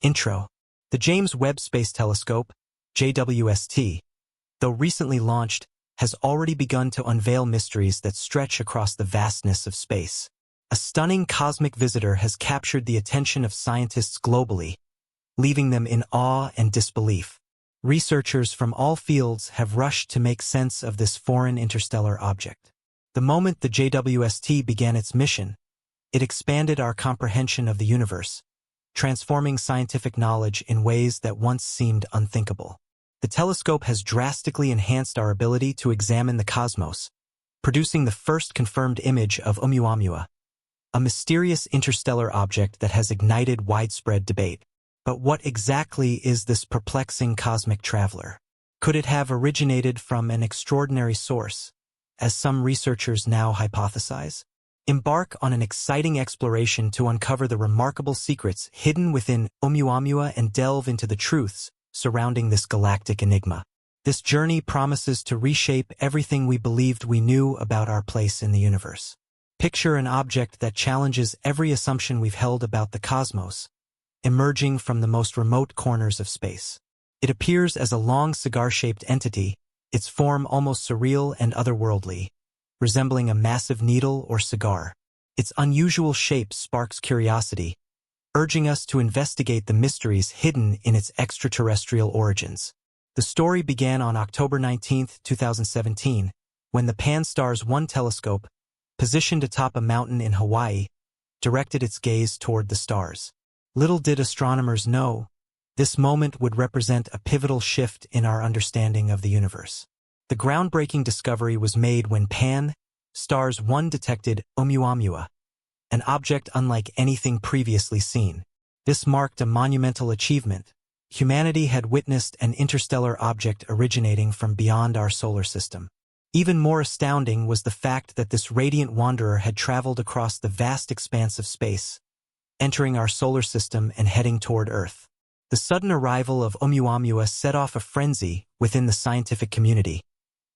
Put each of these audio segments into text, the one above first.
Intro. The James Webb Space Telescope, JWST, though recently launched, has already begun to unveil mysteries that stretch across the vastness of space. A stunning cosmic visitor has captured the attention of scientists globally, leaving them in awe and disbelief. Researchers from all fields have rushed to make sense of this foreign interstellar object. The moment the JWST began its mission, it expanded our comprehension of the universe, transforming scientific knowledge in ways that once seemed unthinkable. The telescope has drastically enhanced our ability to examine the cosmos, producing the first confirmed image of Oumuamua, a mysterious interstellar object that has ignited widespread debate. But what exactly is this perplexing cosmic traveler? Could it have originated from an extraordinary source, as some researchers now hypothesize? Embark on an exciting exploration to uncover the remarkable secrets hidden within Oumuamua and delve into the truths surrounding this galactic enigma. This journey promises to reshape everything we believed we knew about our place in the universe. Picture an object that challenges every assumption we've held about the cosmos, emerging from the most remote corners of space. It appears as a long cigar-shaped entity, its form almost surreal and otherworldly, resembling a massive needle or cigar. Its unusual shape sparks curiosity, urging us to investigate the mysteries hidden in its extraterrestrial origins. The story began on October 19, 2017, when the Pan-STARRS 1 telescope, positioned atop a mountain in Hawaii, directed its gaze toward the stars. Little did astronomers know, this moment would represent a pivotal shift in our understanding of the universe. The groundbreaking discovery was made when Pan-STARRS 1 detected Oumuamua, an object unlike anything previously seen. This marked a monumental achievement. Humanity had witnessed an interstellar object originating from beyond our solar system. Even more astounding was the fact that this radiant wanderer had traveled across the vast expanse of space, entering our solar system and heading toward Earth. The sudden arrival of Oumuamua set off a frenzy within the scientific community,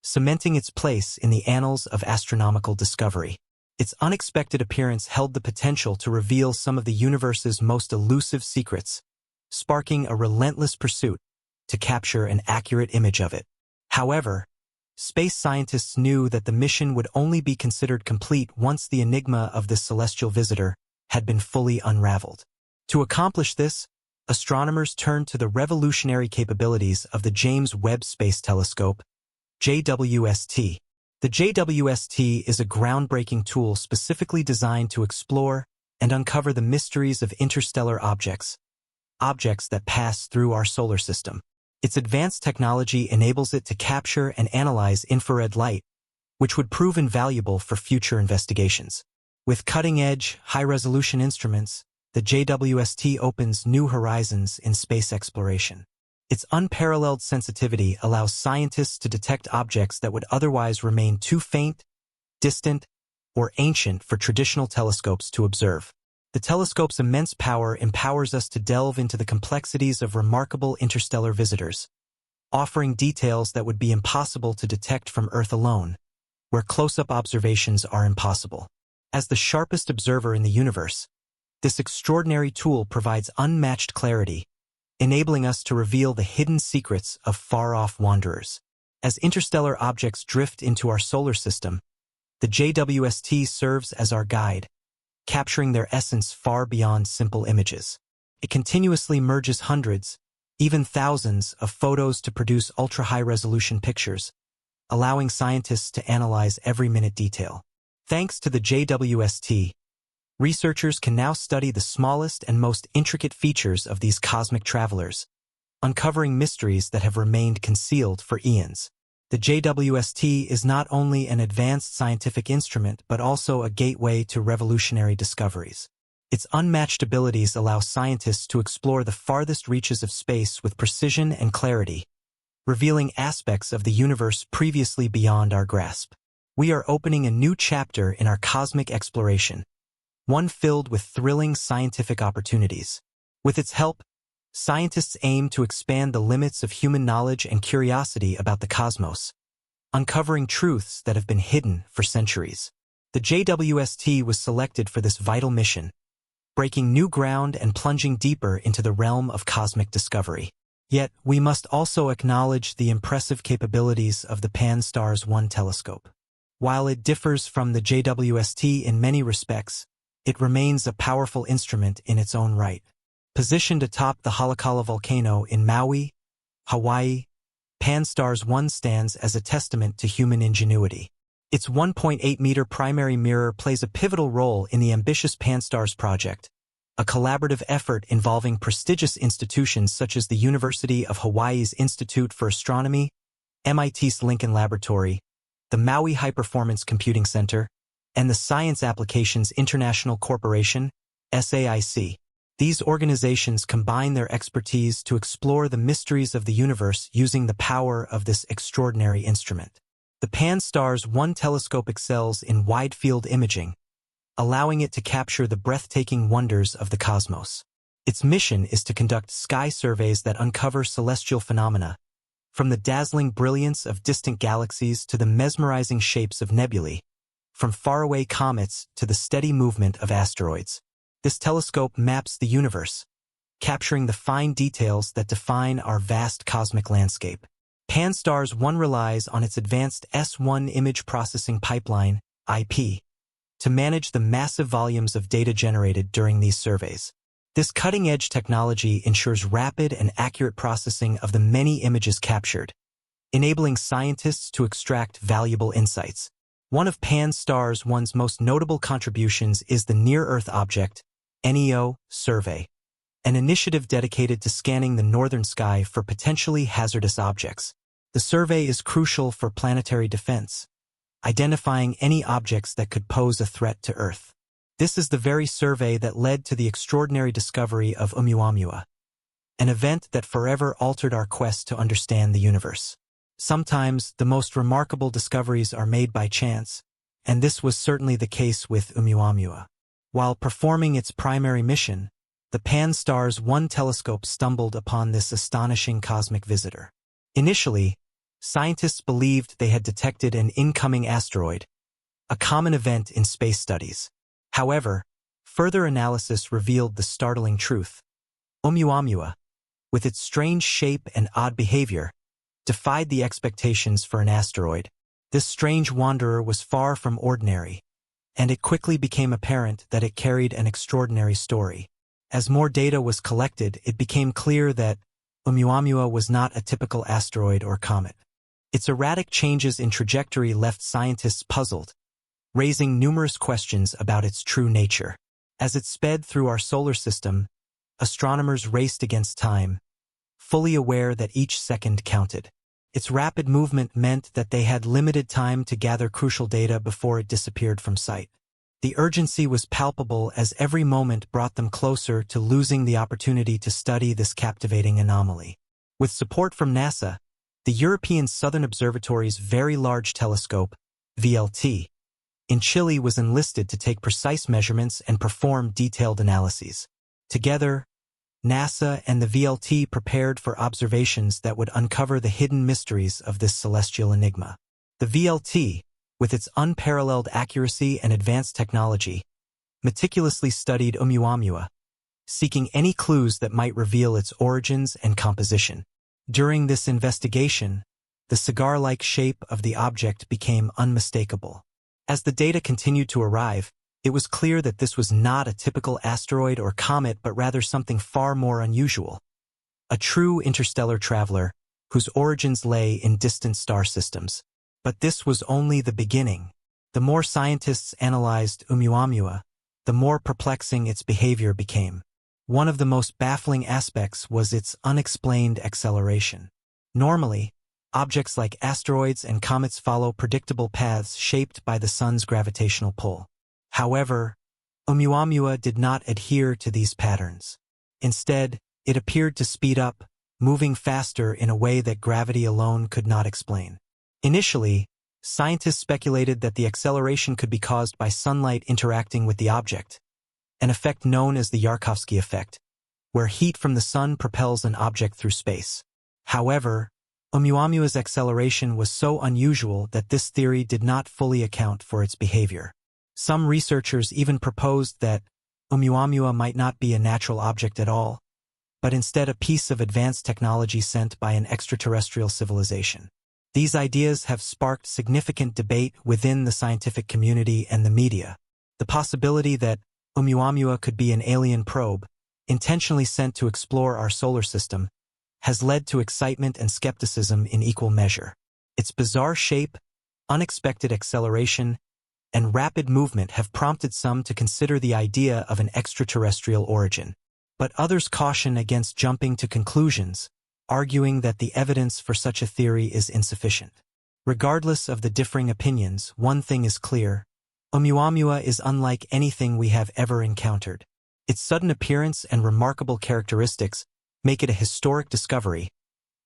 cementing its place in the annals of astronomical discovery. Its unexpected appearance held the potential to reveal some of the universe's most elusive secrets, sparking a relentless pursuit to capture an accurate image of it. However, space scientists knew that the mission would only be considered complete once the enigma of this celestial visitor had been fully unraveled. To accomplish this, astronomers turned to the revolutionary capabilities of the James Webb Space Telescope, JWST. The JWST is a groundbreaking tool specifically designed to explore and uncover the mysteries of interstellar objects that pass through our solar system. Its advanced technology enables it to capture and analyze infrared light, which would prove invaluable for future investigations. With cutting-edge, high-resolution instruments, the JWST opens new horizons in space exploration. Its unparalleled sensitivity allows scientists to detect objects that would otherwise remain too faint, distant, or ancient for traditional telescopes to observe. The telescope's immense power empowers us to delve into the complexities of remarkable interstellar visitors, offering details that would be impossible to detect from Earth alone, where close-up observations are impossible. As the sharpest observer in the universe, this extraordinary tool provides unmatched clarity, enabling us to reveal the hidden secrets of far-off wanderers. As interstellar objects drift into our solar system, the JWST serves as our guide, capturing their essence far beyond simple images. It continuously merges hundreds, even thousands, of photos to produce ultra-high-resolution pictures, allowing scientists to analyze every minute detail. Thanks to the JWST, researchers can now study the smallest and most intricate features of these cosmic travelers, uncovering mysteries that have remained concealed for eons. The JWST is not only an advanced scientific instrument but also a gateway to revolutionary discoveries. Its unmatched abilities allow scientists to explore the farthest reaches of space with precision and clarity, revealing aspects of the universe previously beyond our grasp. We are opening a new chapter in our cosmic exploration, one filled with thrilling scientific opportunities. With its help, scientists aim to expand the limits of human knowledge and curiosity about the cosmos, uncovering truths that have been hidden for centuries. The JWST was selected for this vital mission, breaking new ground and plunging deeper into the realm of cosmic discovery. Yet, we must also acknowledge the impressive capabilities of the Pan-STARRS 1 telescope. While it differs from the JWST in many respects, it remains a powerful instrument in its own right. Positioned atop the Halakala volcano in Maui, Hawaii, Pan-STARRS 1 stands as a testament to human ingenuity. Its 1.8-meter primary mirror plays a pivotal role in the ambitious Pan-STARRS project, a collaborative effort involving prestigious institutions such as the University of Hawaii's Institute for Astronomy, MIT's Lincoln Laboratory, the Maui High Performance Computing Center, and the Science Applications International Corporation, SAIC. These organizations combine their expertise to explore the mysteries of the universe using the power of this extraordinary instrument. The Pan-STARRS 1 telescope excels in wide-field imaging, allowing it to capture the breathtaking wonders of the cosmos. Its mission is to conduct sky surveys that uncover celestial phenomena, from the dazzling brilliance of distant galaxies to the mesmerizing shapes of nebulae, from faraway comets to the steady movement of asteroids. This telescope maps the universe, capturing the fine details that define our vast cosmic landscape. Pan-STARRS 1 relies on its advanced S1 image processing pipeline, IP, to manage the massive volumes of data generated during these surveys. This cutting-edge technology ensures rapid and accurate processing of the many images captured, enabling scientists to extract valuable insights. One of Pan-STARRS 1's most notable contributions is the Near-Earth Object, NEO, survey, an initiative dedicated to scanning the northern sky for potentially hazardous objects. The survey is crucial for planetary defense, identifying any objects that could pose a threat to Earth. This is the very survey that led to the extraordinary discovery of Oumuamua, an event that forever altered our quest to understand the universe. Sometimes, the most remarkable discoveries are made by chance, and this was certainly the case with Oumuamua. While performing its primary mission, the Pan-STARRS 1 telescope stumbled upon this astonishing cosmic visitor. Initially, scientists believed they had detected an incoming asteroid, a common event in space studies. However, further analysis revealed the startling truth. Oumuamua, with its strange shape and odd behavior, defied the expectations for an asteroid. This strange wanderer was far from ordinary, and it quickly became apparent that it carried an extraordinary story. As more data was collected, it became clear that Oumuamua was not a typical asteroid or comet. Its erratic changes in trajectory left scientists puzzled, raising numerous questions about its true nature. As it sped through our solar system, astronomers raced against time, fully aware that each second counted. Its rapid movement meant that they had limited time to gather crucial data before it disappeared from sight. The urgency was palpable as every moment brought them closer to losing the opportunity to study this captivating anomaly. With support from NASA, the European Southern Observatory's Very Large Telescope, VLT, in Chile was enlisted to take precise measurements and perform detailed analyses. Together, NASA and the VLT prepared for observations that would uncover the hidden mysteries of this celestial enigma. The VLT, with its unparalleled accuracy and advanced technology, meticulously studied Oumuamua, seeking any clues that might reveal its origins and composition. During this investigation, the cigar-like shape of the object became unmistakable. As the data continued to arrive, it was clear that this was not a typical asteroid or comet but rather something far more unusual. A true interstellar traveler, whose origins lay in distant star systems. But this was only the beginning. The more scientists analyzed Oumuamua, the more perplexing its behavior became. One of the most baffling aspects was its unexplained acceleration. Normally, objects like asteroids and comets follow predictable paths shaped by the sun's gravitational pull. However, Oumuamua did not adhere to these patterns. Instead, it appeared to speed up, moving faster in a way that gravity alone could not explain. Initially, scientists speculated that the acceleration could be caused by sunlight interacting with the object, an effect known as the Yarkovsky effect, where heat from the sun propels an object through space. However, Oumuamua's acceleration was so unusual that this theory did not fully account for its behavior. Some researchers even proposed that Oumuamua might not be a natural object at all, but instead a piece of advanced technology sent by an extraterrestrial civilization. These ideas have sparked significant debate within the scientific community and the media. The possibility that Oumuamua could be an alien probe, intentionally sent to explore our solar system, has led to excitement and skepticism in equal measure. Its bizarre shape, unexpected acceleration, and rapid movement have prompted some to consider the idea of an extraterrestrial origin. But others caution against jumping to conclusions, arguing that the evidence for such a theory is insufficient. Regardless of the differing opinions, one thing is clear: Oumuamua is unlike anything we have ever encountered. Its sudden appearance and remarkable characteristics make it a historic discovery,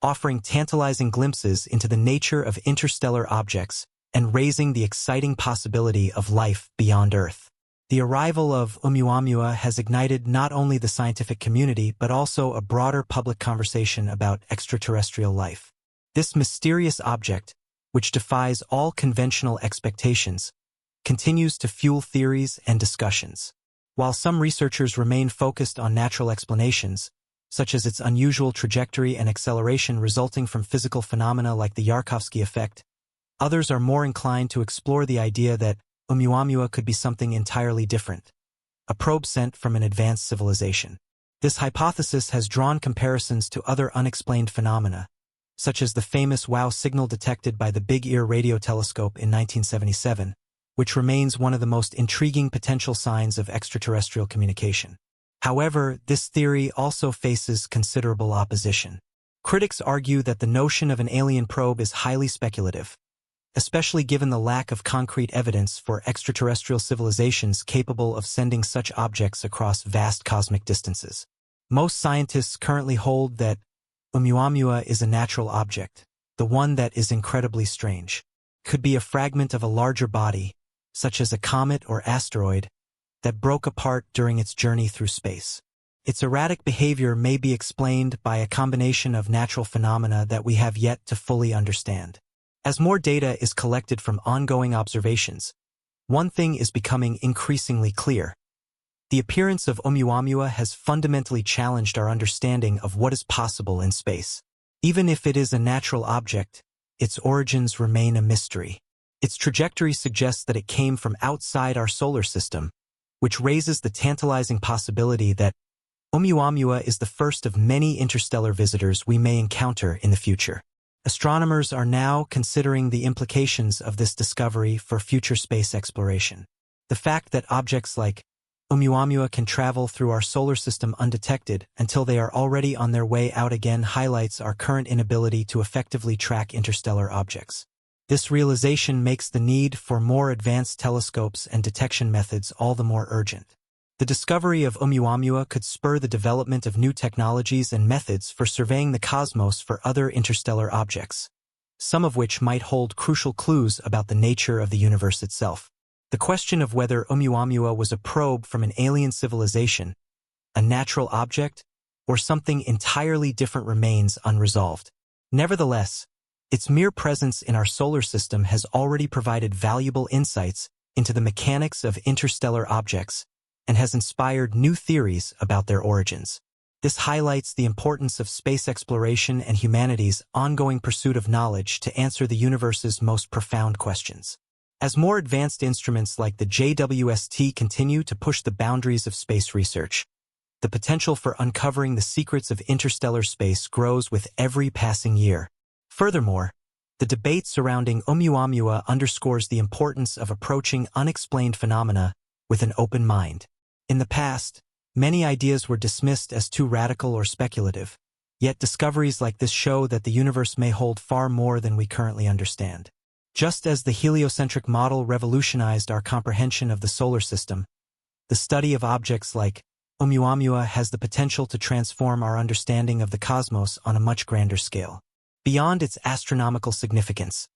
offering tantalizing glimpses into the nature of interstellar objects and raising the exciting possibility of life beyond Earth. The arrival of Oumuamua has ignited not only the scientific community but also a broader public conversation about extraterrestrial life. This mysterious object, which defies all conventional expectations, continues to fuel theories and discussions. While some researchers remain focused on natural explanations, such as its unusual trajectory and acceleration resulting from physical phenomena like the Yarkovsky effect, others are more inclined to explore the idea that Oumuamua could be something entirely different, a probe sent from an advanced civilization. This hypothesis has drawn comparisons to other unexplained phenomena, such as the famous WOW signal detected by the Big Ear radio telescope in 1977, which remains one of the most intriguing potential signs of extraterrestrial communication. However, this theory also faces considerable opposition. Critics argue that the notion of an alien probe is highly speculative, especially given the lack of concrete evidence for extraterrestrial civilizations capable of sending such objects across vast cosmic distances. Most scientists currently hold that Oumuamua is a natural object, the one that is incredibly strange. Could be a fragment of a larger body, such as a comet or asteroid, that broke apart during its journey through space. Its erratic behavior may be explained by a combination of natural phenomena that we have yet to fully understand. As more data is collected from ongoing observations, one thing is becoming increasingly clear. The appearance of Oumuamua has fundamentally challenged our understanding of what is possible in space. Even if it is a natural object, its origins remain a mystery. Its trajectory suggests that it came from outside our solar system, which raises the tantalizing possibility that Oumuamua is the first of many interstellar visitors we may encounter in the future. Astronomers are now considering the implications of this discovery for future space exploration. The fact that objects like Oumuamua can travel through our solar system undetected until they are already on their way out again highlights our current inability to effectively track interstellar objects. This realization makes the need for more advanced telescopes and detection methods all the more urgent. The discovery of Oumuamua could spur the development of new technologies and methods for surveying the cosmos for other interstellar objects, some of which might hold crucial clues about the nature of the universe itself. The question of whether Oumuamua was a probe from an alien civilization, a natural object, or something entirely different remains unresolved. Nevertheless, its mere presence in our solar system has already provided valuable insights into the mechanics of interstellar objects and has inspired new theories about their origins. This highlights the importance of space exploration and humanity's ongoing pursuit of knowledge to answer the universe's most profound questions. As more advanced instruments like the JWST continue to push the boundaries of space research, the potential for uncovering the secrets of interstellar space grows with every passing year. Furthermore, the debate surrounding Oumuamua underscores the importance of approaching unexplained phenomena with an open mind. In the past, many ideas were dismissed as too radical or speculative, yet discoveries like this show that the universe may hold far more than we currently understand. Just as the heliocentric model revolutionized our comprehension of the solar system, the study of objects like Oumuamua has the potential to transform our understanding of the cosmos on a much grander scale. Beyond its astronomical significance,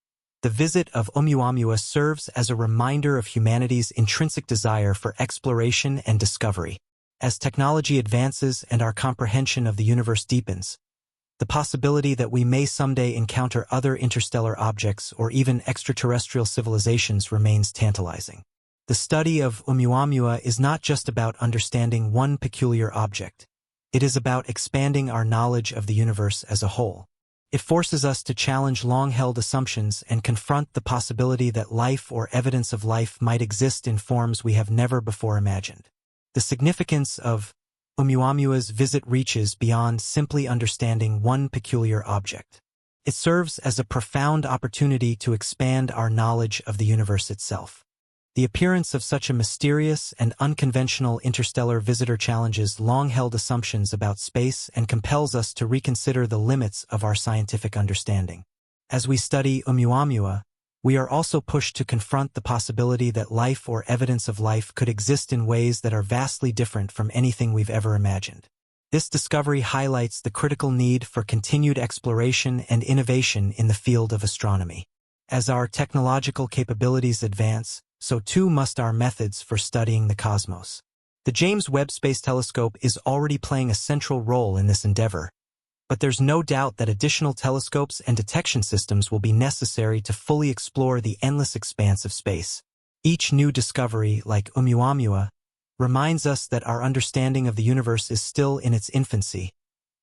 the visit of Oumuamua serves as a reminder of humanity's intrinsic desire for exploration and discovery. As technology advances and our comprehension of the universe deepens, the possibility that we may someday encounter other interstellar objects or even extraterrestrial civilizations remains tantalizing. The study of Oumuamua is not just about understanding one peculiar object. It is about expanding our knowledge of the universe as a whole. It forces us to challenge long-held assumptions and confront the possibility that life or evidence of life might exist in forms we have never before imagined. The significance of Oumuamua's visit reaches beyond simply understanding one peculiar object. It serves as a profound opportunity to expand our knowledge of the universe itself. The appearance of such a mysterious and unconventional interstellar visitor challenges long-held assumptions about space and compels us to reconsider the limits of our scientific understanding. As we study Oumuamua, we are also pushed to confront the possibility that life or evidence of life could exist in ways that are vastly different from anything we've ever imagined. This discovery highlights the critical need for continued exploration and innovation in the field of astronomy. As our technological capabilities advance, so too must our methods for studying the cosmos. The James Webb Space Telescope is already playing a central role in this endeavor, but there's no doubt that additional telescopes and detection systems will be necessary to fully explore the endless expanse of space. Each new discovery, like Oumuamua, reminds us that our understanding of the universe is still in its infancy,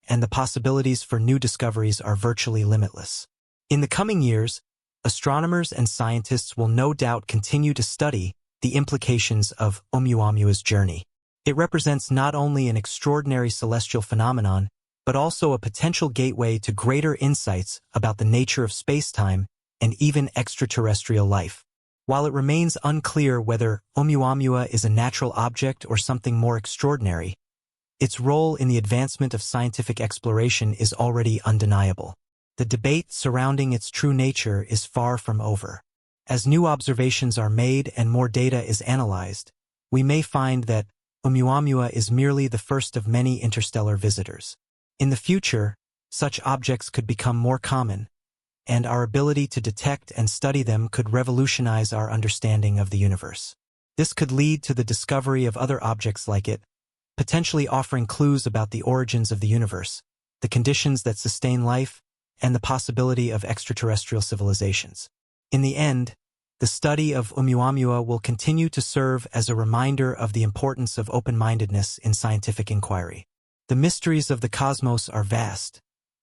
and the possibilities for new discoveries are virtually limitless. In the coming years, astronomers and scientists will no doubt continue to study the implications of Oumuamua's journey. It represents not only an extraordinary celestial phenomenon, but also a potential gateway to greater insights about the nature of space-time and even extraterrestrial life. While it remains unclear whether Oumuamua is a natural object or something more extraordinary, its role in the advancement of scientific exploration is already undeniable. The debate surrounding its true nature is far from over. As new observations are made and more data is analyzed, we may find that Oumuamua is merely the first of many interstellar visitors. In the future, such objects could become more common, and our ability to detect and study them could revolutionize our understanding of the universe. This could lead to the discovery of other objects like it, potentially offering clues about the origins of the universe, the conditions that sustain life, and the possibility of extraterrestrial civilizations. In the end, the study of Oumuamua will continue to serve as a reminder of the importance of open-mindedness in scientific inquiry. The mysteries of the cosmos are vast,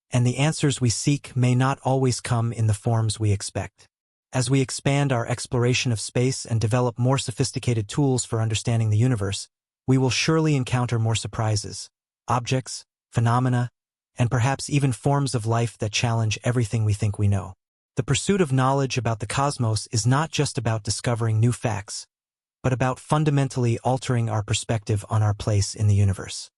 and the answers we seek may not always come in the forms we expect. As we expand our exploration of space and develop more sophisticated tools for understanding the universe, we will surely encounter more surprises, objects, phenomena, and perhaps even forms of life that challenge everything we think we know. The pursuit of knowledge about the cosmos is not just about discovering new facts, but about fundamentally altering our perspective on our place in the universe.